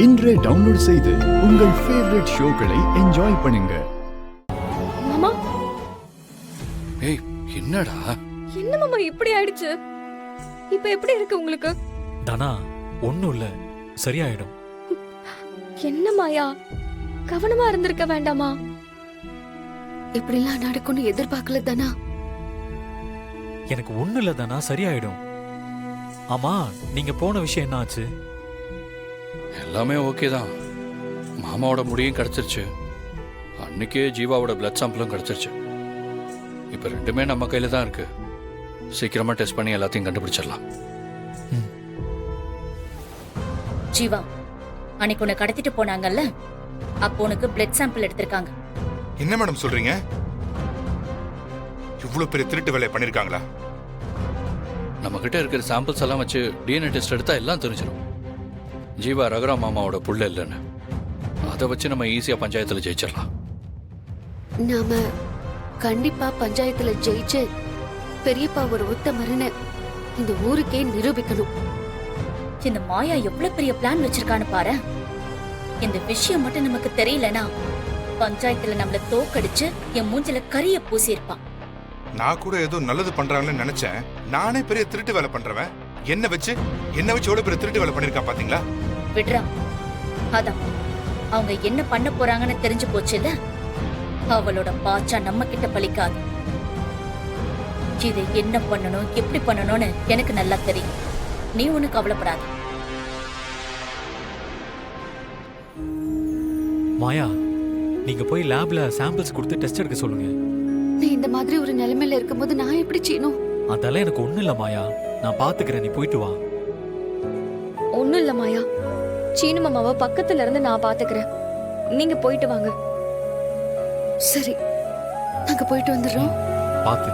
இன்றே டவுன்லோட் செய்து உங்கள் ஃபேவரட் ஷோக்களை என்ஜாய் பண்ணுங்க. மாமா, ஏய் என்னடா? என்ன மாமா இப்படி ஆயிடுச்சு? இப்ப எப்படி இருக்கு உங்களுக்கு? தனா, ஒண்ணும் இல்ல, சரியாயிடும். என்ன மாயா, கவனமா இருந்திருக்க வேண்டாமா? இப்படிலாம் நடக்கும்னு எதிர்பார்க்கல தானா. எனக்கு ஒண்ணும் இல்ல தானா, சரியாயிடும். ஆமா, நீங்க போன விஷயம் என்ன ஆச்சு? எல்லாமே ஓகே தான். மாமாவோட முடியும் கிடைச்சிருச்சு. அன்னைக்கே ஜீவாவோட பிளட் சாம்பிளும் கிடைச்சிருச்சு. இப்ப ரெண்டுமே நம்ம கையில தான் இருக்கு. சீக்கிரமா டெஸ்ட் பண்ணி எல்லாத்தையும் கண்டுபிடிச்சிடலாம். ஜீவா, அன்னைக்கு உன்னை கடத்திட்டு போனாங்கல்ல, அப்போ உனக்கு பிளட் சாம்பிள் எடுத்திருக்காங்க. என்ன மேடம் சொல்றீங்க? இவ்வளவு பெரிய திருட்டு வேலையை பண்ணிருக்காங்களா? நம்ம கிட்ட இருக்கிற சாம்பிள்ஸ் எல்லாம் வச்சு டிஎன்ஏ டெஸ்ட் எடுத்தா எல்லாம் தெரிஞ்சிடும். ஜீவா ரகுராம் மாமாவோட புள்ள இல்லைன்னு. அதை வச்சு நம்ம ஈஸியா பஞ்சாயத்துல ஜெயிச்சிடலாம். நாம கண்டிப்பா பஞ்சாயத்துல ஜெயிச்சு பெரியப்பா ஒரு உத்தமர்னு இந்த ஊருக்கே நிரூபிக்கணும். இந்த மாயா எவ்வளவு பெரிய பிளான் வச்சிருக்கான்னு பாரு. இந்த விஷயம் மட்டும் நமக்கு தெரியலனா பஞ்சாயத்துல நம்மள தோக்கடிச்சு என் மூஞ்சில கரிய பூசியிருப்பான். நான் கூட ஏதோ நல்லது பண்றாங்கன்னு நினைச்சேன். நானே பெரிய திருட்டு வேலை பண்றவன். என்ன வச்சு எவ்வளவு பெரிய திருட்டு வேலை பண்ணிருக்கான் பாத்தீங்களா? விடுறா. அதான் அவங்க என்ன பண்ண போறாங்கன்னு தெரிஞ்சு போச்சுல்ல. அவளோட பாச்சா நம்ம கிட்ட பலிக்காது. இதை என்ன பண்ணணும், எப்படி பண்ணணும்னு எனக்கு நல்லா தெரியும். நீ ஒண்ணு கவலைப்படாத. மாயா, நீங்க போய் லேப்ல சாம்பிள்ஸ் கொடுத்து டெஸ்ட் எடுக்க சொல்லுங்க. நீ இந்த மாதிரி ஒரு நிலைமையில இருக்கும்போது நான் எப்படி செய்யணும்? அதெல்லாம் எனக்கு ஒண்ணும் இல்ல மாயா, நான் பாத்துக்கிறேன், நீ போயிட்டு வா. ஒண்ணும் இல்ல மாயா, சீனு மாமாவை பக்கத்துல இருந்து நான் பாத்துக்கிறேன். நீங்க போயிட்டு வாங்க. சரி, நாங்க போயிட்டு வந்துடுறோம். பாத்து.